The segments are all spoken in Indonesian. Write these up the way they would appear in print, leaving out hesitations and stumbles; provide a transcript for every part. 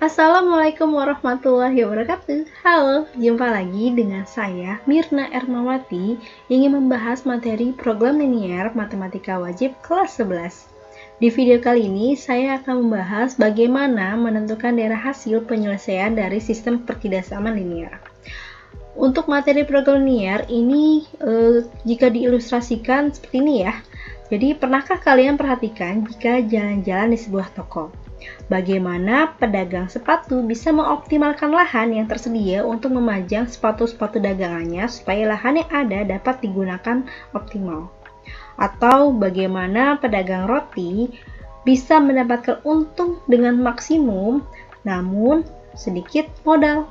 Assalamualaikum warahmatullahi wabarakatuh. Halo, jumpa lagi dengan saya Mirna Ermawati yang ingin membahas materi program linier matematika wajib kelas 11. Di video kali ini saya akan membahas bagaimana menentukan daerah hasil penyelesaian dari sistem pertidasamaan linier. Untuk materi program linier ini jika diilustrasikan seperti ini ya. Jadi pernahkah kalian perhatikan jika jalan-jalan di sebuah toko? Bagaimana pedagang sepatu bisa mengoptimalkan lahan yang tersedia untuk memajang sepatu-sepatu dagangannya supaya lahan yang ada dapat digunakan optimal? Atau bagaimana pedagang roti bisa mendapatkan untung dengan maksimum namun sedikit modal?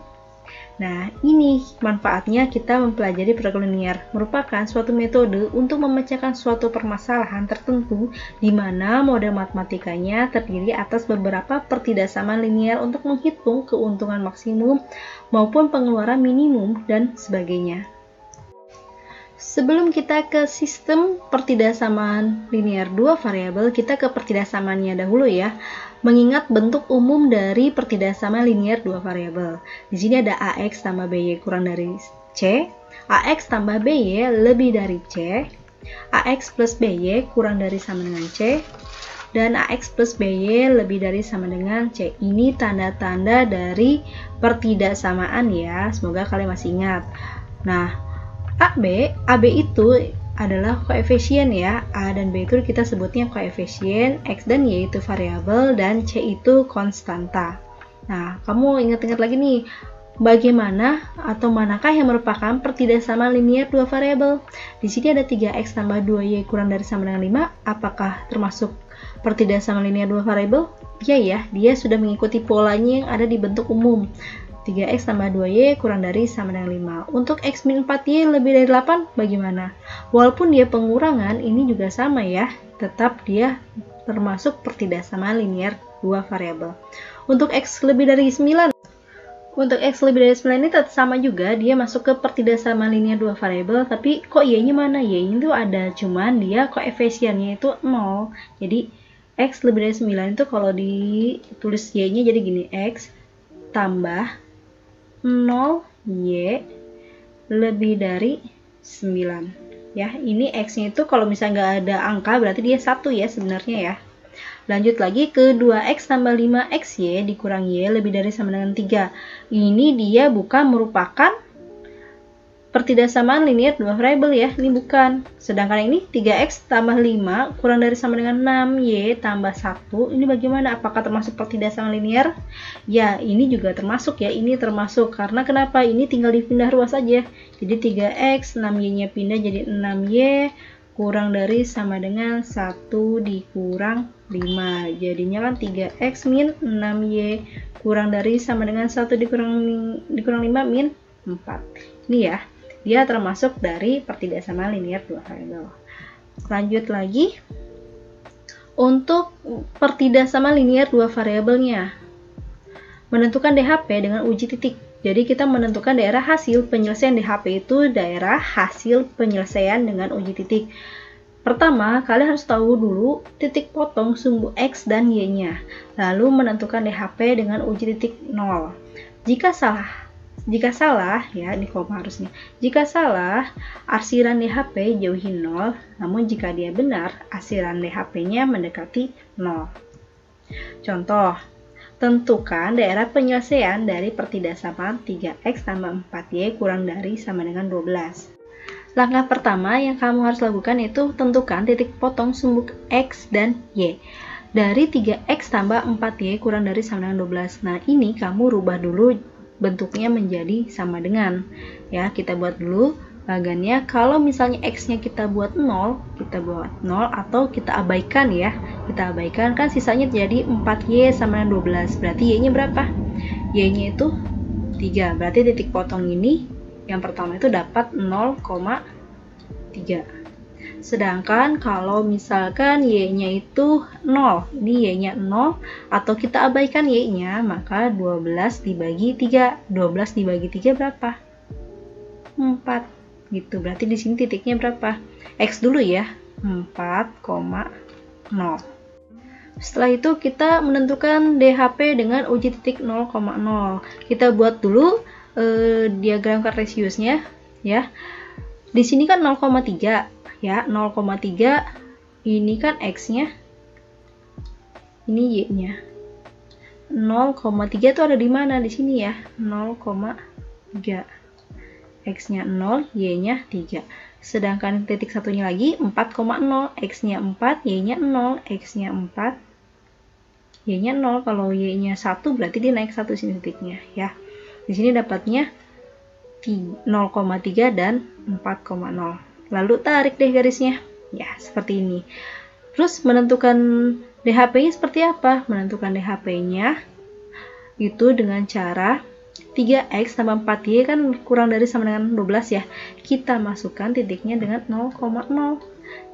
Nah, ini manfaatnya kita mempelajari program linier, merupakan suatu metode untuk memecahkan suatu permasalahan tertentu di mana model matematikanya terdiri atas beberapa pertidasamaan linier untuk menghitung keuntungan maksimum maupun pengeluaran minimum dan sebagainya. Sebelum kita ke sistem pertidasamaan linier dua variabel, kita ke pertidasamaannya dahulu ya. Mengingat bentuk umum dari pertidasamaan linier dua variabel. Di sini ada AX tambah BY kurang dari C, AX tambah BY lebih dari C, AX plus BY kurang dari sama dengan C, dan AX plus BY lebih dari sama dengan C. Ini tanda-tanda dari pertidasamaan ya, semoga kalian masih ingat. Nah, AB itu adalah koefisien ya, A dan B itu kita sebutnya koefisien, X dan Y itu variabel, dan C itu konstanta. Nah, kamu ingat-ingat lagi nih, bagaimana atau manakah yang merupakan pertidasamaan linier dua variabel? Di sini ada 3X tambah 2Y kurang dari sama dengan 5, apakah termasuk pertidasamaan linier dua variabel? Iya ya, dia sudah mengikuti polanya yang ada di bentuk umum. 3X tambah 2Y kurang dari sama dengan 5. Untuk X min 4Y lebih dari 8, bagaimana? Walaupun dia pengurangan, ini juga sama ya. Tetap dia termasuk pertidasamaan linier dua variabel. Untuk X lebih dari 9, ini tetap sama juga, dia masuk ke pertidasamaan linier dua variabel, tapi kok Y-nya mana? Y-nya itu ada, cuman dia koefisiennya itu 0. Jadi, X lebih dari 9 itu kalau ditulis Y-nya jadi gini, X tambah 0Y lebih dari 9 ya. Ini X nya itu kalau misalnya nggak ada angka berarti dia 1 ya sebenarnya ya. Lanjut lagi ke 2X tambah 5XY dikurang Y lebih dari sama dengan 3. Ini dia bukan merupakan pertidasamaan linier dua variabel ya, ini bukan. Sedangkan ini 3X tambah 5 kurang dari sama dengan 6Y tambah 1. Ini bagaimana? Apakah termasuk pertidasamaan linier? Ya, ini juga termasuk ya, ini termasuk. Karena kenapa? Ini tinggal dipindah ruas saja. Jadi 3X, 6Y-nya pindah jadi 6Y kurang dari sama dengan 1 dikurang 5. Jadinya kan 3X min 6Y kurang dari sama dengan 1 dikurang 5 min 4. Ini ya. Dia termasuk dari pertidasamaan linier dua variabel. Lanjut lagi untuk pertidasamaan linier dua variabelnya. Menentukan DHP dengan uji titik. Jadi kita menentukan daerah hasil penyelesaian DHP itu daerah hasil penyelesaian dengan uji titik. Pertama, kalian harus tahu dulu titik potong sumbu X dan Y-nya. Lalu menentukan DHP dengan uji titik 0. Jika salah, ya ini koma harusnya. Jika salah, arsiran DHP jauhi 0, namun jika dia benar, arsiran DHP-nya mendekati 0. Contoh, tentukan daerah penyelesaian dari pertidasamaan 3X tambah 4Y kurang dari sama dengan 12. Langkah pertama yang kamu harus lakukan itu tentukan titik potong sumbu X dan Y. Dari 3X tambah 4Y kurang dari sama dengan 12. Nah, ini kamu rubah dulu bentuknya menjadi sama dengan ya, kita buat dulu bagannya. Kalau misalnya X-nya kita buat 0, atau kita abaikan ya, kita abaikan kan sisanya jadi 4Y sama dengan 12, berarti Y-nya berapa? Y-nya itu 3, berarti titik potong ini yang pertama itu dapat 0,3. Sedangkan kalau misalkan Y-nya itu 0, ini Y-nya 0, atau kita abaikan Y-nya, maka 12 dibagi 3. 12 dibagi 3 berapa? 4. Gitu, berarti di sini titiknya berapa? X dulu ya, 4,0. Setelah itu kita menentukan DHP dengan uji titik 0,0. Kita buat dulu diagram kartesiusnya ya. Di sini kan 0,3 ya, 0,3 ini kan X-nya, ini Y-nya. 0,3 itu ada di mana? Di sini ya, 0,3. X-nya 0, Y-nya 3. Sedangkan titik satunya lagi 4,0, X-nya 4, Y-nya 0, X-nya 4, Y-nya 0. Kalau Y-nya 1 berarti dia naik 1 sini titiknya ya. Di sini dapatnya 0,3 dan 4,0. Lalu tarik deh garisnya. Ya, seperti ini. Terus menentukan DHP-nya seperti apa? Menentukan DHP-nya itu dengan cara 3X tambah 4Y kan kurang dari sama dengan 12 ya. Kita masukkan titiknya dengan 0,0.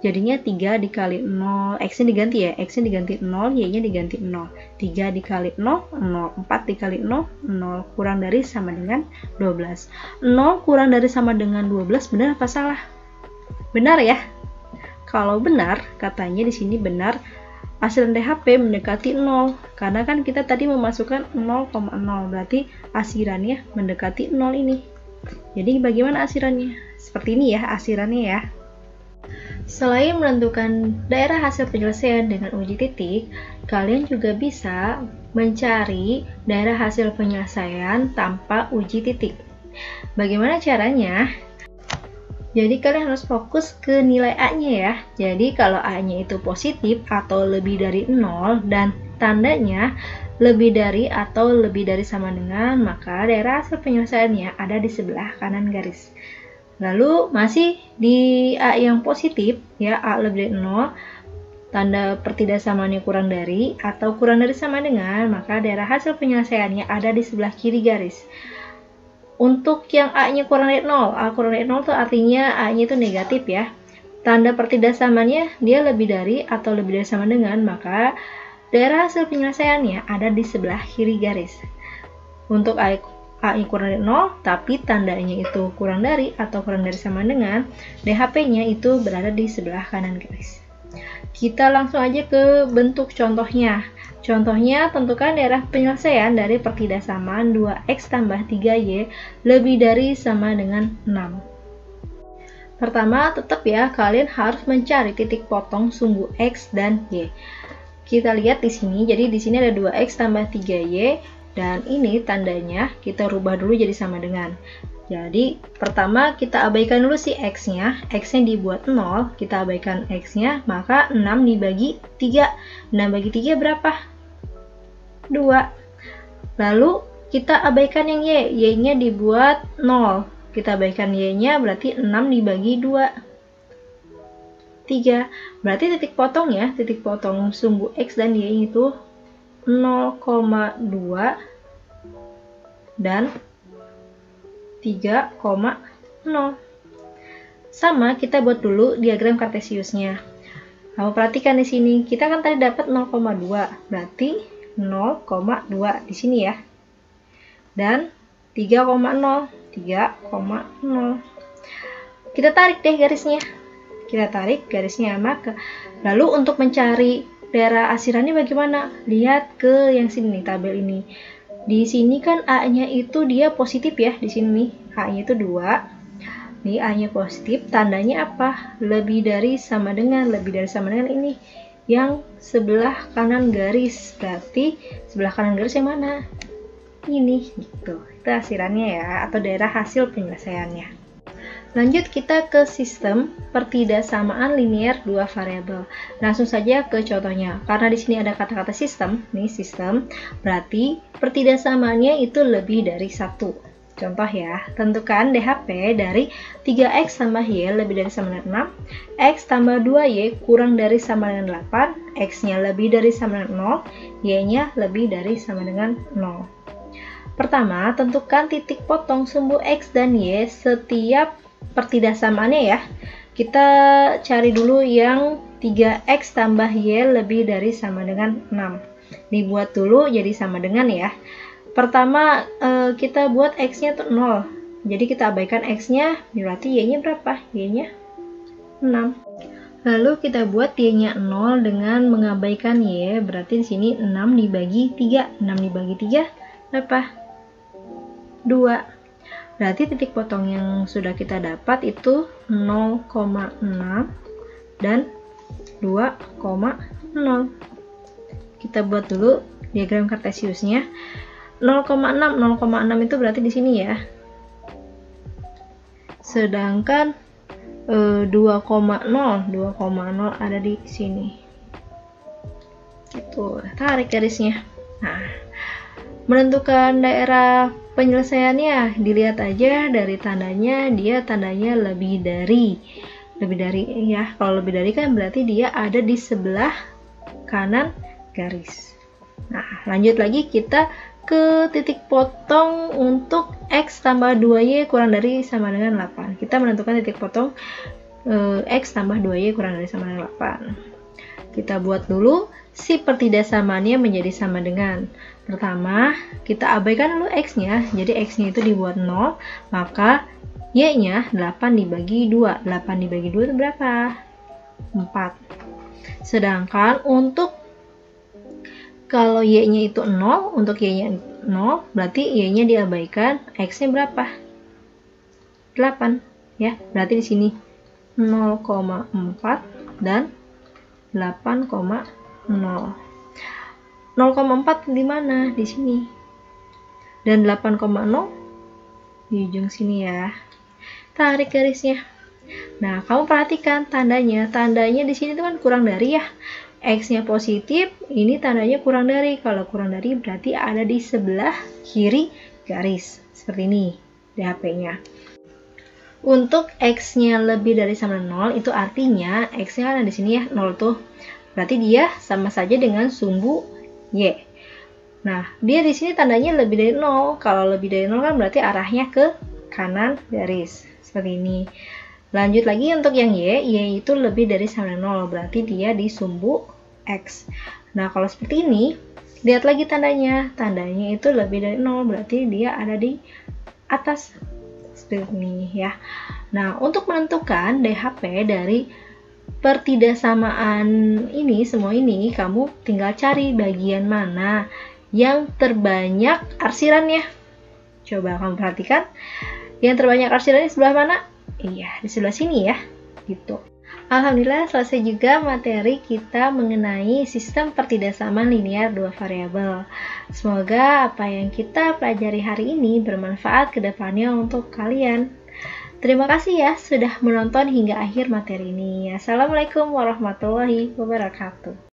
Jadinya 3 dikali 0. X-nya diganti ya. X-nya diganti 0, Y-nya diganti 0. 3 dikali 0, 0. 4 dikali 0, 0. Kurang dari sama dengan 12. 0 kurang dari sama dengan 12, benar apa salah? Benar ya. Kalau benar, katanya di sini benar, asiran DHP mendekati 0. Karena kan kita tadi memasukkan 0,0, berarti asirannya mendekati 0 ini. Jadi bagaimana asirannya? Seperti ini ya asirannya ya. Selain menentukan daerah hasil penyelesaian dengan uji titik, kalian juga bisa mencari daerah hasil penyelesaian tanpa uji titik. Bagaimana caranya? Jadi kalian harus fokus ke nilai A-nya ya. Jadi kalau A-nya itu positif atau lebih dari 0 dan tandanya lebih dari atau lebih dari sama dengan, maka daerah hasil penyelesaiannya ada di sebelah kanan garis. Lalu masih di A yang positif ya, A lebih dari 0, tanda pertidaksamaannya kurang dari atau kurang dari sama dengan, maka daerah hasil penyelesaiannya ada di sebelah kiri garis. Untuk yang A-nya kurang dari 0, A kurang dari 0 itu artinya A-nya itu negatif ya. Tanda pertidaksamaannya dia lebih dari atau lebih dari sama dengan, maka daerah hasil penyelesaiannya ada di sebelah kiri garis. Untuk A-nya kurang dari 0, tapi tandanya itu kurang dari atau kurang dari sama dengan, DHP-nya itu berada di sebelah kanan garis. Kita langsung aja ke bentuk contohnya. Contohnya, tentukan daerah penyelesaian dari pertidaksamaan 2X tambah 3Y lebih dari sama dengan 6. Pertama, tetap ya, kalian harus mencari titik potong sumbu X dan Y. Kita lihat di sini, jadi di sini ada 2X tambah 3Y, dan ini tandanya kita rubah dulu jadi sama dengan. Jadi, pertama kita abaikan dulu si X-nya. X-nya dibuat 0, kita abaikan X-nya, maka 6 dibagi 3. 6 bagi 3 berapa? 2. Lalu, kita abaikan yang Y. Y-nya dibuat 0. Kita abaikan Y-nya, berarti 6 dibagi 2. 3. Berarti titik potong ya, titik potong sumbu X dan Y itu 0,2 dan 3,0. Sama, kita buat dulu diagram kartesiusnya. Kamu perhatikan di sini, kita kan tadi dapat 0,2, berarti 0,2 di sini ya. Dan 3,0, 3,0. Kita tarik deh garisnya. Kita tarik garisnya, maka lalu untuk mencari daerah asirannya bagaimana? Lihat ke yang sini nih, tabel ini. Di sini kan A-nya itu dia positif ya, di sini nih. A-nya itu 2. Nih A-nya positif, tandanya apa? Lebih dari sama dengan, lebih dari sama dengan ini. Yang sebelah kanan garis, berarti sebelah kanan garis yang mana? Ini, gitu. Itu asirannya ya, atau daerah hasil penyelesaiannya. Lanjut kita ke sistem pertidaksamaan linier dua variabel. Langsung saja ke contohnya. Karena di sini ada kata-kata sistem, nih sistem, berarti pertidaksamaannya itu lebih dari 1. Contoh ya, tentukan DHP dari 3X tambah Y lebih dari sama dengan 6, X tambah 2Y kurang dari sama dengan 8, X-nya lebih dari sama dengan 0, Y-nya lebih dari sama dengan 0. Pertama, tentukan titik potong sumbu X dan Y setiap pertidaksamaannya ya. Kita cari dulu yang 3X tambah Y lebih dari sama dengan 6. Dibuat dulu jadi sama dengan ya. Pertama kita buat X-nya tuh 0. Jadi kita abaikan X-nya, berarti Y-nya berapa? Y-nya 6. Lalu kita buat Y-nya 0 dengan mengabaikan Y, berarti di sini 6 dibagi 3. 6 dibagi 3 berapa? 2. Berarti titik potong yang sudah kita dapat itu 0,6 dan 2,0. Kita buat dulu diagram kartesiusnya. 0,6 itu berarti di sini ya. Sedangkan 2,0 ada di sini. Itu tarik garisnya. Nah, menentukan daerah penyelesaiannya dilihat aja dari tandanya, dia tandanya lebih dari ya. Kalau lebih dari kan berarti dia ada di sebelah kanan garis. Nah, lanjut lagi kita ke titik potong untuk X tambah 2Y kurang dari sama dengan 8. Kita menentukan titik potong X tambah 2Y kurang dari sama dengan 8. Kita buat dulu si pertidaksamannya menjadi sama dengan. Pertama, kita abaikan dulu X-nya. Jadi X-nya itu dibuat 0, maka Y-nya 8 dibagi 2. 8 dibagi 2 itu berapa? 4. Sedangkan untuk kalau Y-nya itu 0, untuk Y-nya 0, berarti Y-nya diabaikan, X-nya berapa? 8, ya. Berarti di sini 0,4 dan 8,0. 0,4 di mana? Di sini. Dan 8,0 di ujung sini ya. Tarik garisnya. Nah, kamu perhatikan tandanya. Tandanya di sini tuh kan kurang dari ya. X-nya positif, ini tandanya kurang dari. Kalau kurang dari berarti ada di sebelah kiri garis. Seperti ini DHP-nya. Untuk X-nya lebih dari sama 0, itu artinya X-nya kan ada di sini ya, 0 tuh. Berarti dia sama saja dengan sumbu Y. Nah, dia di sini tandanya lebih dari 0. Kalau lebih dari 0 kan berarti arahnya ke kanan garis. Seperti ini. Lanjut lagi untuk yang Y itu lebih dari sama 0, berarti dia di sumbu X. Nah, kalau seperti ini, lihat lagi tandanya. Tandanya itu lebih dari 0, berarti dia ada di atas. Seperti ini ya. Nah, untuk menentukan DHP dari pertidaksamaan ini, semua ini, kamu tinggal cari bagian mana yang terbanyak arsirannya. Coba kamu perhatikan. Yang terbanyak arsirannya sebelah mana? Iya, di sebelah sini ya, gitu. Alhamdulillah selesai juga materi kita mengenai sistem pertidaksamaan linear dua variabel. Semoga apa yang kita pelajari hari ini bermanfaat ke depannya untuk kalian. Terima kasih ya sudah menonton hingga akhir materi ini. Assalamualaikum warahmatullahi wabarakatuh.